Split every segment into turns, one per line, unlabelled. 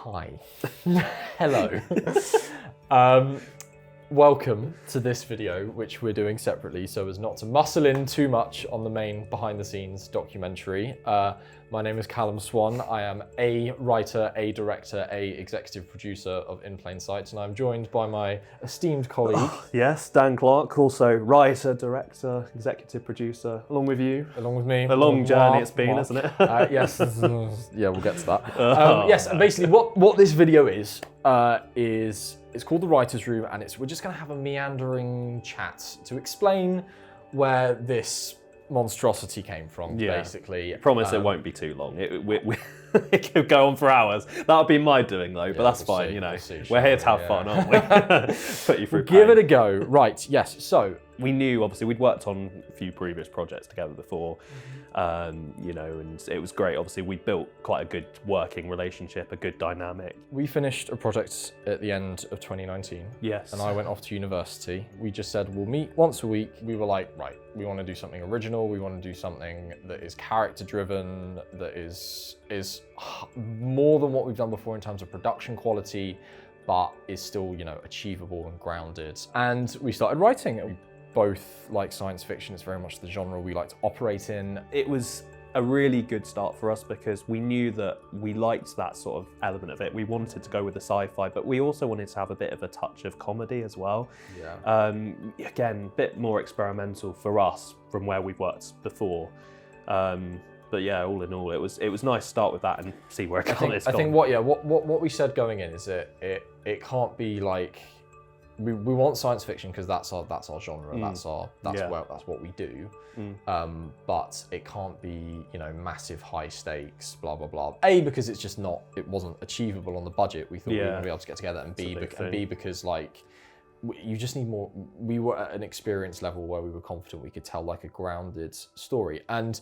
Hi. Hello. Welcome to this video, which we're doing separately so as not to muscle in too much on the main behind the scenes documentary. My name is Callum Swan. I am a writer, a director, a executive producer of In Plain Sight, and I'm joined by my esteemed colleague.
Yes, Dan Clark, also writer, director, executive producer, along with you.
Along with me.
A long journey it's been, isn't it?
Yes, yeah, we'll get to that. Yes, and basically what this video is it's called The Writer's Room, and we're just going to have a meandering chat to explain where this monstrosity came from, basically.
I promise it won't be too long. It could go on for hours. That would be my doing though, but that's fine, you know. We're here to have fun, aren't we? Put you through pain.
Give it a go. Right, yes, so.
We knew, obviously, we'd worked on a few previous projects together before, you know, and it was great. Obviously, we built quite a good working relationship, a good dynamic.
We finished a project at the end of 2019.
Yes.
And I went off to university. We just said, we'll meet once a week. We were like, right, we want to do something original. We want to do something that is character driven, that is more than what we've done before in terms of production quality, but is still, you know, achievable and grounded. And we started writing. We both like science fiction. It's very much the genre we like to operate in.
It was a really good start for us because we knew that we liked that sort of element of it. We wanted to go with the sci-fi, but we also wanted to have a bit of a touch of comedy as well.
Yeah.
Again, a bit more experimental for us from where we've worked before. But yeah, all in all, it was nice to start with that and see where it's gone.
I think what we said going in is that it can't be like we want science fiction because that's our genre. That's what we do. But it can't be, you know, massive high stakes, blah blah blah. A, because it's just not, it wasn't achievable on the budget we thought we were going to be able to get together, and B because like you just need more. We were at an experience level where we were confident we could tell like a grounded story. And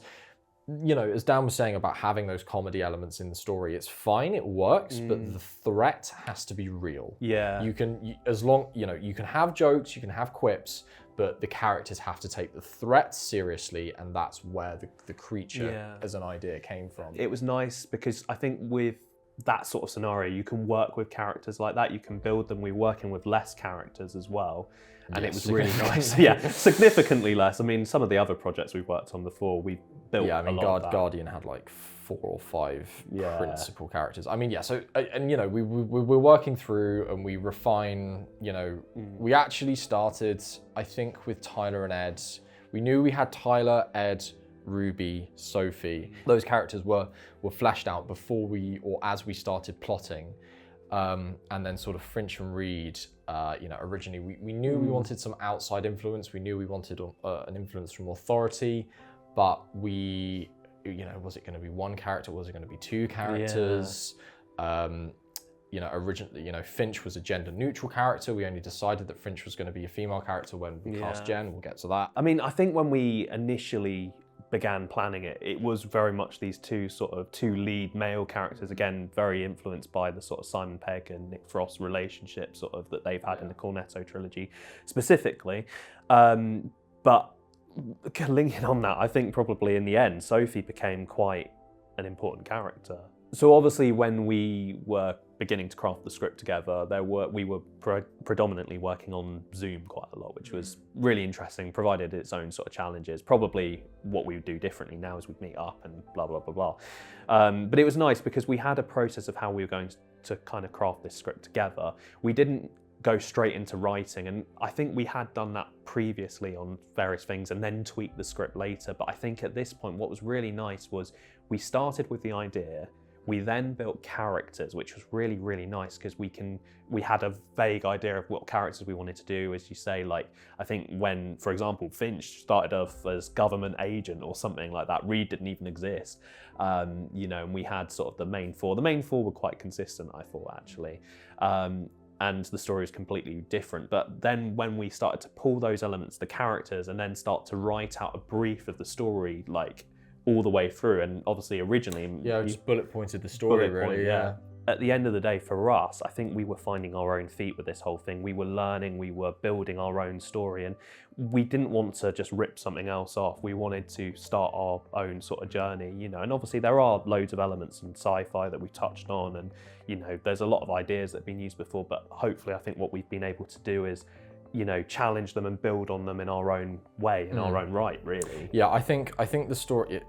you know, as Dan was saying about having those comedy elements in the story, it's fine, it works, but the threat has to be real.
Yeah.
You can have jokes, you can have quips, but the characters have to take the threat seriously, and that's where the creature as an idea came from.
It was nice because I think with that sort of scenario, you can work with characters like that, you can build them. We're working with less characters as well. And it was really nice. Yeah, significantly less. I mean, some of the other projects we've worked on before, we built a lot of that.
Guardian had like 4 or 5 principal characters. I mean, yeah, so, and you know, we're working through and we refine, you know, we actually started, I think, with Tyler and Ed. We knew we had Tyler, Ed, Ruby, Sophie. Those characters were fleshed out before as we started plotting. And then sort of Finch and Reed, you know, originally we knew we wanted some outside influence. We knew we wanted an influence from authority, but you know, was it going to be one character? Was it going to be 2 characters? You know, originally, you know, Finch was a gender neutral character. We only decided that Finch was going to be a female character when we cast Jen. We'll get to that.
I mean, I think when we initially began planning it was very much these 2 lead male characters, again, very influenced by the sort of Simon Pegg and Nick Frost relationship sort of that they've had in the Cornetto trilogy specifically. But linking on that, I think probably in the end, Sophie became quite an important character. So obviously when we were beginning to craft the script together, we were predominantly working on Zoom quite a lot, which was really interesting, provided its own sort of challenges. Probably what we would do differently now is we'd meet up and blah, blah, blah, blah. But it was nice because we had a process of how we were going to kind of craft this script together. We didn't go straight into writing, and I think we had done that previously on various things and then tweaked the script later. But I think at this point, what was really nice was we started with the idea. We then built characters, which was really, really nice because we had a vague idea of what characters we wanted to do, as you say. Like, I think when, for example, Finch started off as government agent or something like that, Reed didn't even exist. You know, and we had sort of the main 4. The main 4 were quite consistent, I thought, actually. And the story was completely different. But then when we started to pull those elements, the characters, and then start to write out a brief of the story, like, all the way through, and obviously originally
just bullet pointed the story really.
at the end of the day, for us, I think we were finding our own feet with this whole thing. We were learning, we were building our own story, and we didn't want to just rip something else off. We wanted to start our own sort of journey, you know, and obviously there are loads of elements in sci-fi that we've touched on, and, you know, there's a lot of ideas that have been used before, but hopefully I think what we've been able to do is, you know, challenge them and build on them in our own way, in our own right, really.
Yeah, I think the story,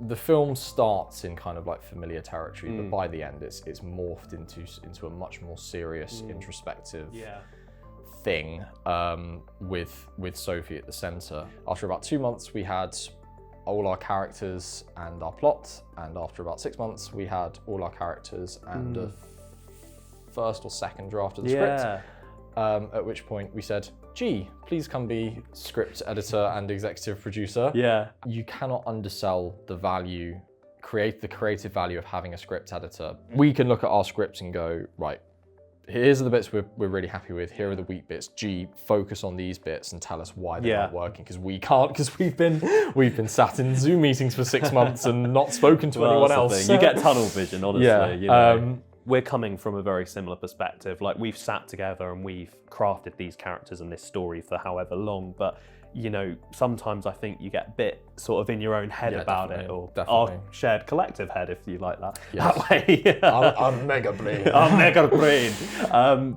the film starts in kind of like familiar territory, but by the end, it's morphed into a much more serious, introspective thing, with Sophie at the center. After about 2 months, we had all our characters and our plot, and after about 6 months, we had all our characters and a first or second draft of the script. At which point we said, gee, please come be script editor and executive producer.
Yeah.
You cannot undersell the value, the creative value of having a script editor. We can look at our scripts and go, right, here's the bits we're really happy with, here are the weak bits. Gee, focus on these bits and tell us why they're not working, because we can't, because we've been sat in Zoom meetings for 6 months and not spoken to anyone else.
You get tunnel vision, honestly.
Yeah.
You know? We're coming from a very similar perspective. Like, we've sat together and we've crafted these characters and this story for however long, but, you know, sometimes I think you get a bit sort of in your own head about it, or our shared collective head, if you like that.
Yes.
That way.
Our mega brain.
Our mega brain.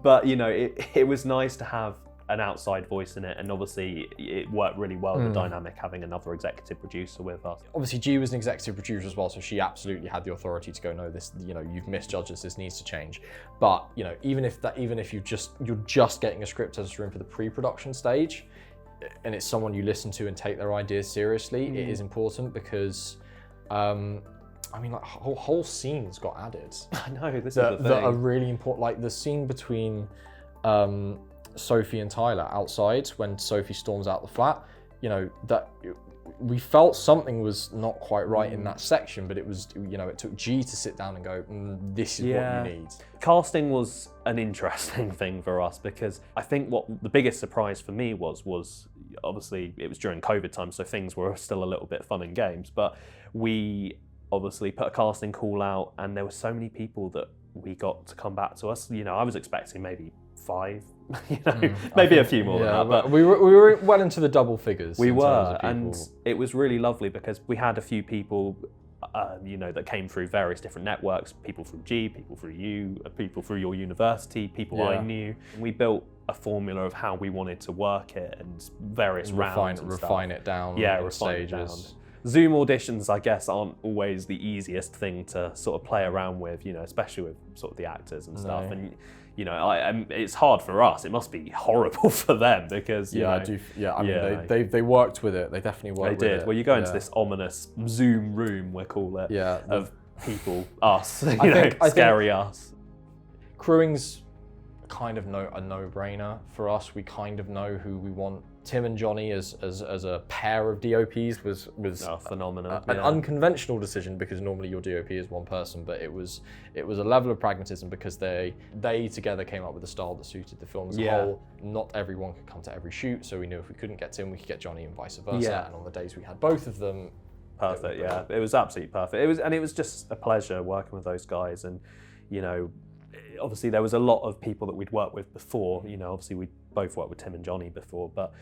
But, you know, it was nice to have an outside voice in it, and obviously it worked really well, the dynamic, having another executive producer with us.
Obviously G was an executive producer as well, so she absolutely had the authority to go, no, this, you know, you've misjudged this needs to change. But, you know, even if you're just getting a script editor in for the pre-production stage, and it's someone you listen to and take their ideas seriously, it is important, because I mean, like, whole scenes got added.
I know, this is the thing.
That are really important, like the scene between Sophie and Tyler outside when Sophie storms out the flat. You know, that we felt something was not quite right in that section, but it was, you know, it took G to sit down and go, this is what you need.
Casting was an interesting thing for us, because I think what the biggest surprise for me was obviously it was during COVID time, so things were still a little bit fun and games, but we obviously put a casting call out, and there were so many people that we got to come back to us. You know, I was expecting maybe 5, you know, maybe a few more than that, but
we were well into the double figures.
We were, and it was really lovely, because we had a few people, you know, that came through various different networks, people through G, people through you, people through your university, people I knew. And we built a formula of how we wanted to work it, and various rounds and
refine it down.
Refine it down. Zoom auditions, I guess, aren't always the easiest thing to sort of play around with, you know, especially with sort of the actors and stuff. And, you know, it's hard for us. It must be horrible for them, because, you know,
I mean, they worked with it. They definitely worked with it.
They did. Well, you go into this ominous Zoom room, we'll call it, of people, us, scary us.
Crewing's kind of a no-brainer for us. We kind of know who we want. Tim and Johnny as a pair of DOPs was
phenomenal.
An unconventional decision, because normally your DOP is one person, but it was a level of pragmatism, because they together came up with a style that suited the film as a whole. Not everyone could come to every shoot, so we knew if we couldn't get Tim, we could get Johnny, and vice versa. And on the days we had both of them,
perfect. It was absolutely perfect. It was just a pleasure working with those guys, and, you know, obviously there was a lot of people that we'd worked with before. You know, obviously we both worked with Tim and Johnny before, but,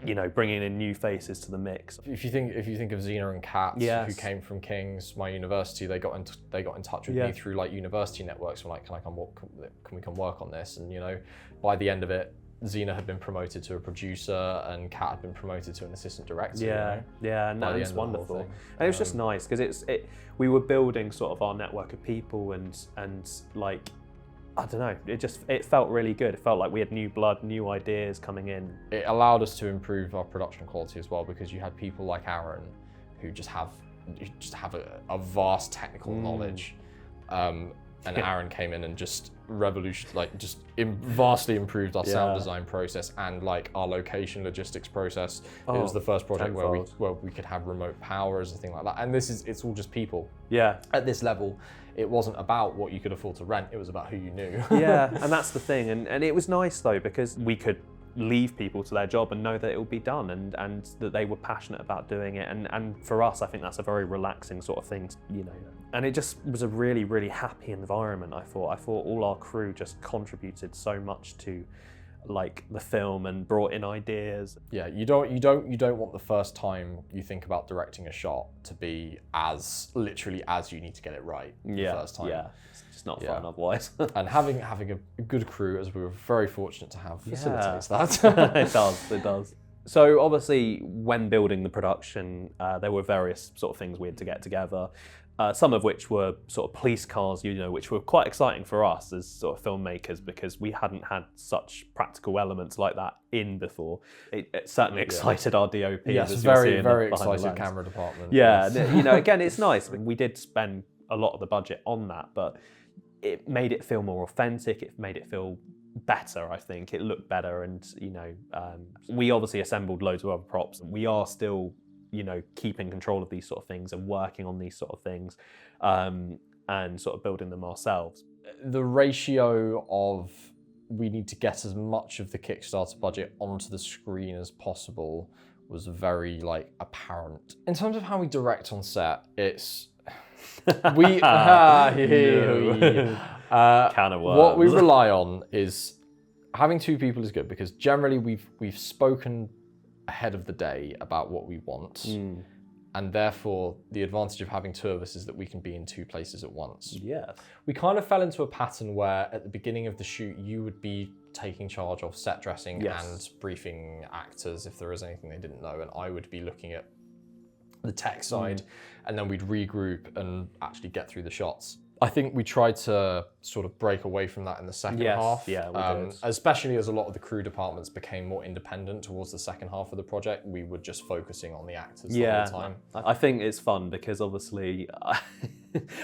you know, bringing in new faces to the mix.
If you think of Zena and Kat, who came from King's, my university, they got in touch with me through like university networks. We're like, can we come work on this? And, you know, by the end of it, Zena had been promoted to a producer, and Kat had been promoted to an assistant director.
And that's wonderful. And it was just nice, because we were building sort of our network of people, and like, I don't know, it felt really good. It felt like we had new blood, new ideas coming in. It
allowed us to improve our production quality as well, because you had people like Aaron who just have a vast technical knowledge. And Aaron came in and just vastly improved our sound design process, and like our location logistics process. It was the first project where we could have remote power as a thing like that. And it's all just people. At this level, it wasn't about what you could afford to rent, it was about who you knew.
And that's the thing. And it was nice though, because we could leave people to their job and know that it would be done, and that they were passionate about doing it. And for us, I think that's a very relaxing sort of thing, you know, And it just was a really, really happy environment. I thought all our crew just contributed so much to like the film and brought in ideas.
Yeah, you don't want the first time you think about directing a shot to be as literally as you need to get it right the first time.
Yeah, it's just not fun otherwise.
And having a good crew, as we were very fortunate to have, facilitates that.
It does. So obviously, when building the production, there were various sort of things we had to get together. Some of which were sort of police cars, which were quite exciting for us as sort of filmmakers because we hadn't had such practical elements like that in before. It certainly excited our DOP.
Yes, very excited camera department.
Yeah, again, it's nice. We did spend a lot of the budget on that, but it made it feel more authentic. It made it feel better, I think. It looked better, and we obviously assembled loads of other props. We are still keeping control of these sort of things and working on these sort of things and sort of building them ourselves.
The ratio of we need to get as much of the Kickstarter budget onto the screen as possible was very apparent. In terms of how we direct on set, it's what we rely on is having two people is good because generally we've spoken ahead of the day about what we want, and therefore the advantage of having two of us is that we can be in two places at once.
Yes.
We kind of fell into a pattern where at the beginning of the shoot you would be taking charge of set dressing and briefing actors if there is anything they didn't know, and I would be looking at the tech side, and then we'd regroup and actually get through the shots. I think we tried to sort of break away from that in the second half.
Yeah, we did.
Especially as a lot of the crew departments became more independent towards the second half of the project. We were just focusing on the actors the whole time.
I think it's fun because obviously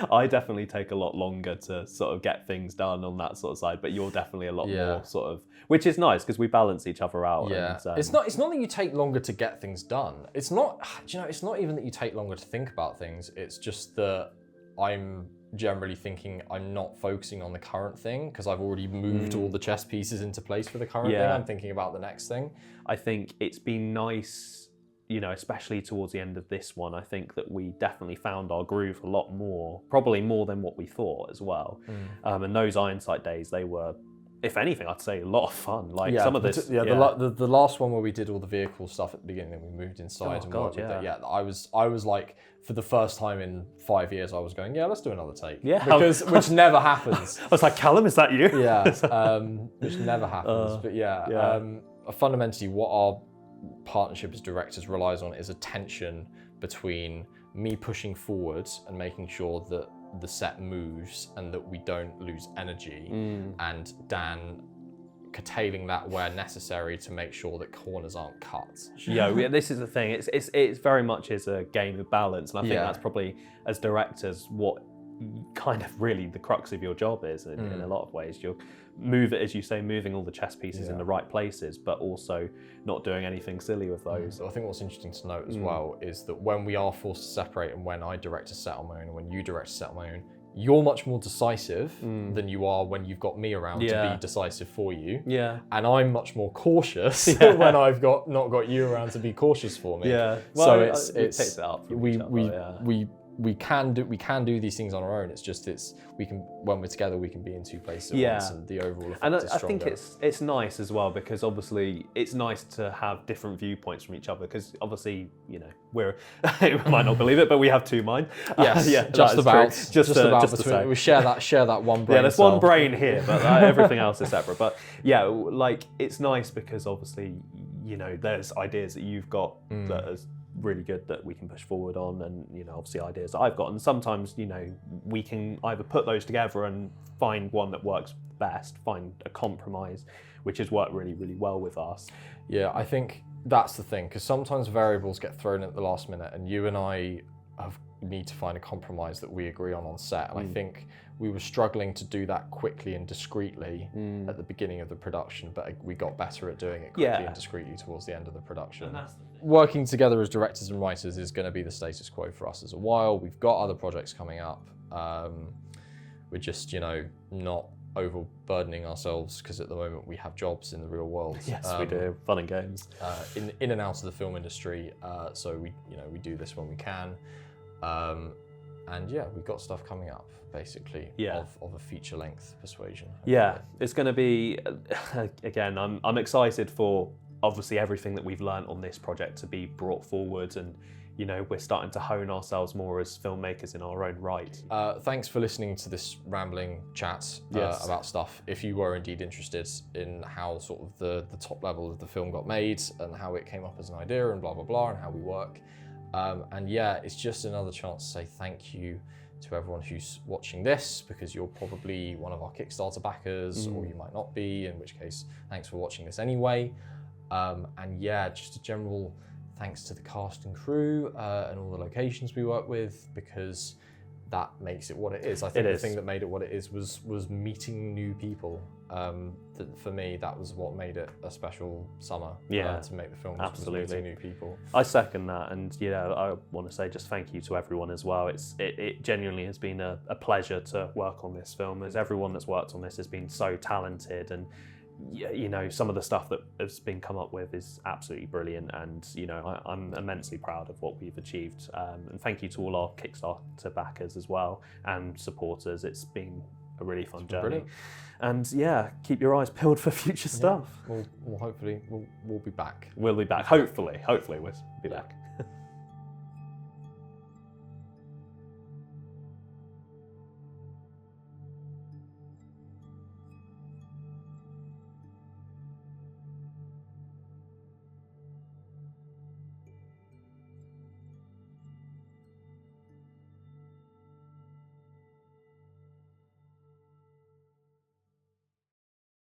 I definitely take a lot longer to sort of get things done on that sort of side, but you're definitely a lot more sort of, which is nice because we balance each other out.
Yeah,
and,
it's not that you take longer to get things done. It's not, it's not even that you take longer to think about things. It's just that I'm generally thinking I'm not focusing on the current thing because I've already moved all the chess pieces into place for the current thing. I'm thinking about the next thing.
I think it's been nice, especially towards the end of this one, I think that we definitely found our groove a lot more, probably more than what we thought as well. And those Ironside days, they were, if anything, I'd say a lot of fun. Some of this.
The last one where we did all the vehicle stuff at the beginning, and we moved inside worked with that. Yeah, I was like, for the first time in 5 years, I was going, let's do another take. Yeah, which never happens.
I was like, Callum, is that you?
Yeah, which never happens. But fundamentally, what our partnership as directors relies on is a tension between me pushing forward and making sure that the set moves and that we don't lose energy, and Dan curtailing that where necessary to make sure that corners aren't cut.
This is the thing. It's very much is a game of balance, and I think that's probably, as directors, what kind of really the crux of your job is in a lot of ways. You're as you say, moving all the chess pieces in the right places, but also not doing anything silly with those.
I think what's interesting to note as well is that when we are forced to separate, and when I direct a set on my own, and when you direct a set on my own, you're much more decisive than you are when you've got me around to be decisive for you. Yeah. And I'm much more cautious when I've not got you around to be cautious for me.
Yeah.
Well, so it
takes it up.
We can do these things on our own. It's just when we're together we can be in two places at once, and the overall effect is stronger.
And I think it's nice as well because obviously it's nice to have different viewpoints from each other because obviously we're we might not believe it, but we have two minds.
Yes, just about between, we share that one brain.
Yeah, there's one brain here, but everything else is separate. But it's nice because obviously there's ideas that you've got that are really good that we can push forward on, and obviously ideas that I've got, and sometimes we can either put those together and find one that works best, find a compromise which has worked really, really well with us.
Yeah, I think that's the thing, because sometimes variables get thrown at the last minute, and you and I need to find a compromise that we agree on set, and I think we were struggling to do that quickly and discreetly at the beginning of the production, but we got better at doing it quickly and discreetly towards the end of the production. Working together as directors and writers is going to be the status quo for us as a while. We've got other projects coming up. We're just, not overburdening ourselves because at the moment we have jobs in the real world.
Yes, we do. Fun and games.
In and out of the film industry. So we do this when we can. And yeah, we've got stuff coming up, basically,
Yeah.
of a feature-length Persuasion.
Yeah, it's going to be, again, I'm excited for obviously everything that we've learned on this project to be brought forward, and you know, we're starting to hone ourselves more as filmmakers in our own right.
Thanks for listening to this rambling chat
Yes.
about stuff. If you were indeed interested in how sort of the top level of the film got made and how it came up as an idea and blah, blah, blah, and how we work. And yeah, it's just another chance to say thank you to everyone who's watching this, because you're probably one of our Kickstarter backers, or you might not be, in which case, thanks for watching this anyway. And yeah, just a general thanks to the cast and crew and all the locations we work with, because that makes it what it is. I think the thing that made it what it is was meeting new people. For me, that was what made it a special summer. To make the film.
Absolutely,
was meeting new people.
I second that, and I want to say just thank you to everyone as well. It genuinely has been a pleasure to work on this film, as everyone that's worked on this has been so talented, and you know, some of the stuff that has been come up with is absolutely brilliant, and you know, I'm immensely proud of what we've achieved. And thank you to all our Kickstarter backers as well and supporters. It's been a really fun journey.
Brilliant.
And yeah, keep your eyes peeled for future stuff.
We'll hopefully we'll be back.
We'll be back. Hopefully we'll be back.